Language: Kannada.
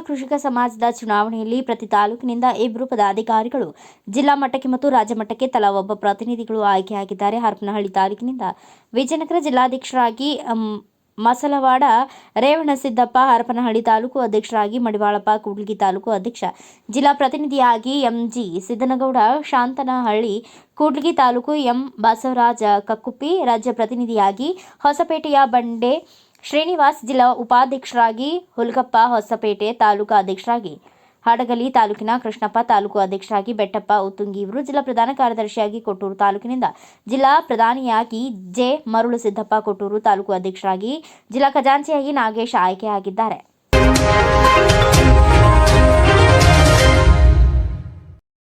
ಕೃಷಿಕ ಸಮಾಜದ ಚುನಾವಣೆಯಲ್ಲಿ ಪ್ರತಿ ತಾಲೂಕಿನಿಂದ 2 ಪದಾಧಿಕಾರಿಗಳು, ಜಿಲ್ಲಾ ಮಟ್ಟಕ್ಕೆ ಮತ್ತು ರಾಜ್ಯ ಮಟ್ಟಕ್ಕೆ ತಲಾ ಒಬ್ಬ ಪ್ರತಿನಿಧಿಗಳು ಆಯ್ಕೆಯಾಗಿದ್ದಾರೆ. ಹರಪನಹಳ್ಳಿ ತಾಲೂಕಿನಿಂದ ವಿಜಯನಗರ ಜಿಲ್ಲಾಧ್ಯಕ್ಷರಾಗಿ ಮಸಲವಾಡ ರೇವಣಸಿದ್ದಪ್ಪ, ಹರಪನಹಳ್ಳಿ ತಾಲೂಕು ಅಧ್ಯಕ್ಷರಾಗಿ ಮಡಿವಾಳಪ್ಪ, ಕೂಡ್ಲಿಗಿ ತಾಲೂಕು ಅಧ್ಯಕ್ಷ, ಜಿಲ್ಲಾ ಪ್ರತಿನಿಧಿಯಾಗಿ ಎಂಜಿ ಸಿದ್ದನಗೌಡ, ಶಾಂತನಹಳ್ಳಿ, ಕೂಡ್ಲಿಗಿ ತಾಲೂಕು ಎಂ ಬಸವರಾಜ ಕಕ್ಕುಪ್ಪಿ, ರಾಜ್ಯ ಪ್ರತಿನಿಧಿಯಾಗಿ ಹೊಸಪೇಟೆಯ ಬಂಡೆ ಶ್ರೀನಿವಾಸ್, ಜಿಲ್ಲಾ ಉಪಾಧ್ಯಕ್ಷರಾಗಿ ಹುಲ್ಗಪ್ಪ, ಹೊಸಪೇಟೆ ತಾಲೂಕು ಅಧ್ಯಕ್ಷರಾಗಿ ಹಡಗಲಿ ತಾಲೂಕಿನ ಕೃಷ್ಣಪ್ಪ, ತಾಲೂಕು ಅಧ್ಯಕ್ಷರಾಗಿ ಬೆಟ್ಟಪ್ಪ ಉತ್ತುಂಗಿ ಇವರು, ಜಿಲ್ಲಾ ಪ್ರಧಾನ ಕಾರ್ಯದರ್ಶಿಯಾಗಿ ಕೊಟ್ಟೂರು ತಾಲೂಕಿನಿಂದ ಜಿಲ್ಲಾ ಪ್ರಧಾನಿಯಾಗಿ ಜೆ ಮರುಳು ಸಿದ್ದಪ್ಪ, ಕೊಟ್ಟೂರು ತಾಲೂಕು ಅಧ್ಯಕ್ಷರಾಗಿ ಜಿಲ್ಲಾ ಖಜಾಂಚಿಯಾಗಿ ನಾಗೇಶ್ ಆಯ್ಕೆಯಾಗಿದ್ದಾರೆ.